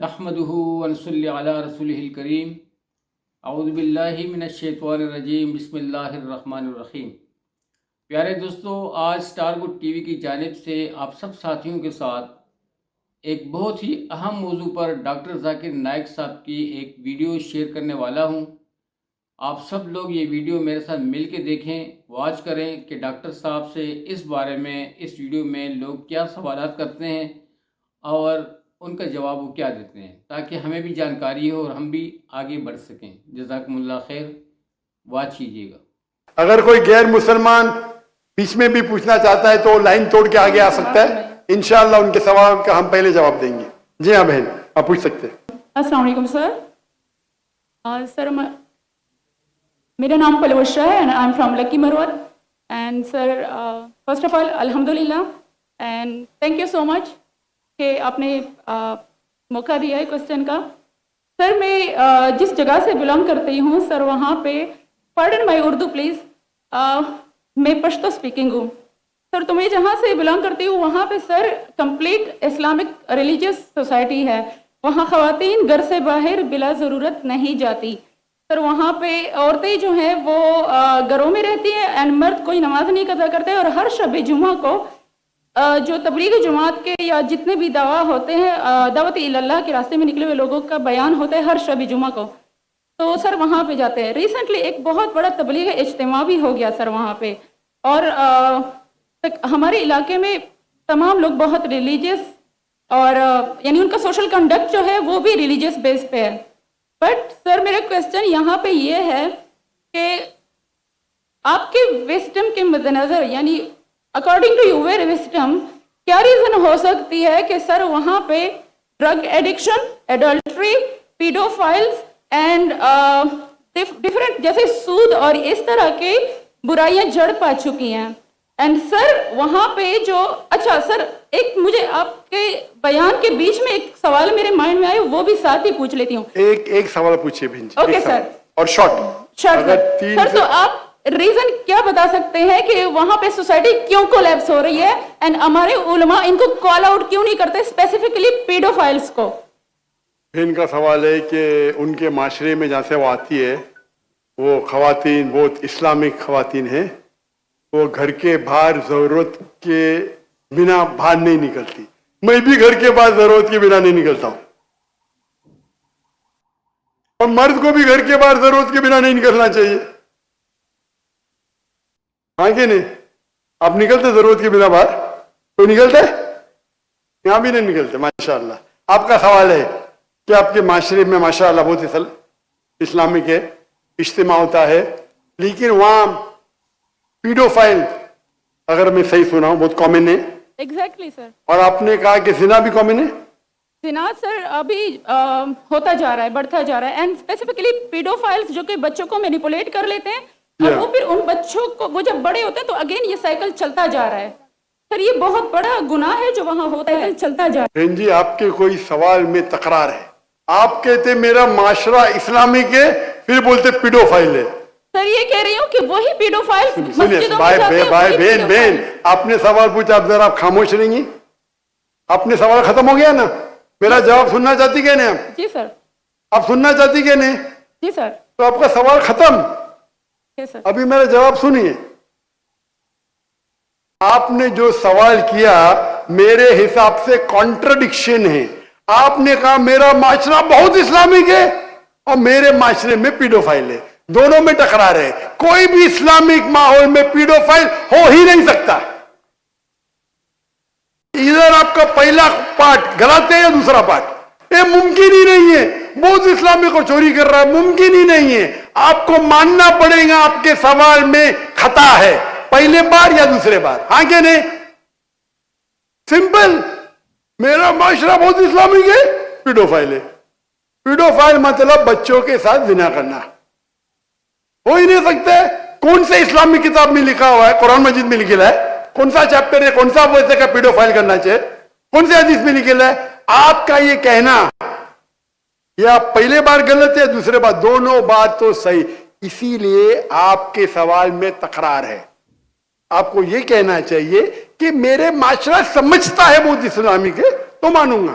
نحمدہ ونصلی علی رسولہ الکریم اعوذ باللہ من الشیطان الرجیم بسم اللہ الرحمن الرحیم۔ پیارے دوستو، آج اسٹار گڈ ٹی وی کی جانب سے آپ سب ساتھیوں کے ساتھ ایک بہت ہی اہم موضوع پر ڈاکٹر ذاکر نائک صاحب کی ایک ویڈیو شیئر کرنے والا ہوں۔ آپ سب لوگ یہ ویڈیو میرے ساتھ مل کے دیکھیں، واچ کریں کہ ڈاکٹر صاحب سے اس بارے میں اس ویڈیو میں لوگ کیا سوالات کرتے ہیں اور ان کا جواب وہ کیا دیتے ہیں، تاکہ ہمیں بھی جانکاری ہو اور ہم بھی آگے بڑھ سکیں۔ جزاکم اللہ خیر، واچ کیجیے گا۔ اگر کوئی غیر مسلمان بیچ میں بھی پوچھنا چاہتا ہے تو لائن توڑ کے آگے آ سکتا ہے، انشاءاللہ ان کے سوال کا ہم پہلے جواب دیں گے۔ جی ہاں بہن، آپ پوچھ سکتے ہیں۔ السلام علیکم سر، میرا نام پلوشا ہے and I am from lucky Marwat. And sir, first of all الحمدللہ اینڈ تھینک یو سو مچ کہ آپ نے موقع دیا ہے کوسچن کا۔ سر، میں جس جگہ سے بلانگ کرتی ہوں سر، وہاں پہ پارڈن مائی اردو پلیز، میں پشتو اسپیکنگ ہوں سر۔ تو میں جہاں سے بلانگ کرتی ہوں وہاں پہ سر کمپلیٹ اسلامک ریلیجیس سوسائٹی ہے۔ وہاں خواتین گھر سے باہر بلا ضرورت نہیں جاتی سر۔ وہاں پہ عورتیں جو ہیں وہ گھروں میں رہتی ہیں اینڈ مرد کوئی نماز نہیں قضا کرتے، اور ہر شب جمعہ کو جو تبلیغ جماعت کے یا جتنے بھی دعویٰ ہوتے ہیں، دعوت اللہ کے راستے میں نکلے ہوئے لوگوں کا بیان ہوتا ہے ہر شب جمعہ کو، تو سر وہاں پہ جاتے ہیں۔ ریسنٹلی ایک بہت بڑا تبلیغ اجتماع بھی ہو گیا سر وہاں پہ، اور ہمارے علاقے میں تمام لوگ بہت ریلیجیس اور یعنی ان کا سوشل کنڈکٹ جو ہے وہ بھی ریلیجیس بیس پہ ہے۔ بٹ سر میرا کویسچن یہاں پہ یہ ہے کہ آپ کے وسڈم کے مد نظر، یعنی اکارڈنگ ٹو یور وسڈم، کیا ریزن ہو سکتی ہے کہ سر وہاں پہ drug addiction, adultery, paedophiles and different جیسے سود اور اس طرح کی برائیاں جڑ پا چکی ہیں؟ اینڈ سر وہاں پہ جو اچھا سر، ایک مجھے آپ کے بیان کے بیچ میں ایک سوال میرے مائنڈ میں آئے، وہ بھی ساتھ ہی پوچھ لیتی ہوں۔ ایک سوال پوچھیے بہن جی۔ اوکے سر، اور شارٹ سر تو آپ ریزن کیا بتا سکتے ہیں کہ وہاں پہ سوسائٹی کیوں کولیپس ہو رہی ہے، اینڈ ہمارے علماء ان کو کال آؤٹ کیوں نہیں کرتے، اسپیسیفکلی پیڈوفائلز کو؟ بہن کا سوال ہے کہ ان کے معاشرے میں جہاں سے وہ آتی ہے وہ خواتین بہت اسلامک خواتین ہیں، وہ گھر کے باہر ضرورت کے بنا باہر نہیں نکلتی۔ میں بھی گھر کے باہر ضرورت کے بنا نہیں نکلتا ہوں، اور مرد کو بھی گھر کے باہر ضرورت کے بنا نہیں نکلنا چاہیے، ہاں کہ نہیں؟ آپ نکلتے ضرورت کے بنا باہر؟ تو نکلتے؟ یہاں بھی نہیں نکلتے ماشاءاللہ۔ آپ کا سوال ہے کہ آپ کے معاشرے میں ماشاءاللہ بہت اسلامک ہے، اجتماع ہوتا ہے، لیکن وہاں پیڈوفائل، اگر میں صحیح سنا ہوں، بہت کامن ہے۔ ایگزیکٹلی سر۔ اور آپ نے کہا کہ زنا بھی کامن ہے؟ زنا سر ابھی ہوتا جا رہا ہے، بڑھتا جا رہا ہے، اینڈ اسپیسیفکلی پیڈوفائلز جو کہ بچوں کو مینیپولیٹ کر لیتے ہیں، اور وہ پھر ان بچوں کو وہ جب بڑے ہوتے ہیں تو اگین یہ سائیکل چلتا جا رہا ہے سر۔ یہ بہت بڑا گناہ ہے جو وہاں ہوتا ہے، چلتا جا رہا ہے۔ بہن جی، آپ کے کوئی سوال میں تکرار ہے۔ آپ کہتے میرا معاشرہ اسلامک ہے، پھر بولتے پیڈوفائل ہے۔ سر یہ کہہ رہی ہوں کہ وہی پیڈوفائلز مسجدوں میں جاتے ہیں۔ بہن آپ نے سوال پوچھا، آپ ذرا آپ خاموش رہیں گی؟ آپ نے سوال ختم ہو گیا نا؟ میرا جواب سننا چاہتی کہ نہیں آپ؟ جی سر۔ آپ سننا چاہتی کہ نہیں؟ جی سر۔ تو آپ کا سوال ختم، سر ابھی میرا جواب سنیے۔ آپ نے جو سوال کیا میرے حساب سے کانٹرڈکشن ہے۔ آپ نے کہا میرا معاشرہ بہت اسلامک ہے اور میرے معاشرے میں پیڈوفائل ہے، دونوں میں ٹکرار ہے۔ کوئی بھی اسلامک ماحول میں پیڈوفائل ہو ہی نہیں سکتا۔ ادھر آپ کا پہلا پارٹ غلط ہے یا دوسرا پارٹ؟ یہ ممکن ہی نہیں ہے، بہت اسلامک اور چوری کر رہا ہے، ممکن ہی نہیں ہے۔ آپ کو ماننا پڑے گا آپ کے سوال میں خطا ہے، پہلے بار یا دوسرے بار، ہاں کہ نہیں؟ سمپل، میرا معاشرہ بہت اسلامک ہے، پیڈوفائل ہے۔ پیڈوفائل مطلب بچوں کے ساتھ زنا کرنا، ہو ہی نہیں سکتا ہے۔ کون سے اسلامی کتاب میں لکھا ہوا ہے؟ قرآن مجید میں لکھا ہے؟ کون سا چیپٹر ہے؟ کون سا ویسے کا پیڈوفائل کرنا چاہیے؟ کون سے حدیث میں لکھا ہے؟ آپ کا یہ کہنا یا پہلے بار غلط ہے، دوسرے بار، دونوں بات تو صحیح۔ اسی لیے آپ کے سوال میں تکرار ہے۔ آپ کو یہ کہنا چاہیے کہ میرے معاشرہ سمجھتا ہے بہت اسلامک ہے تو مانوں گا،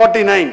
49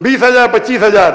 20,000 25,000,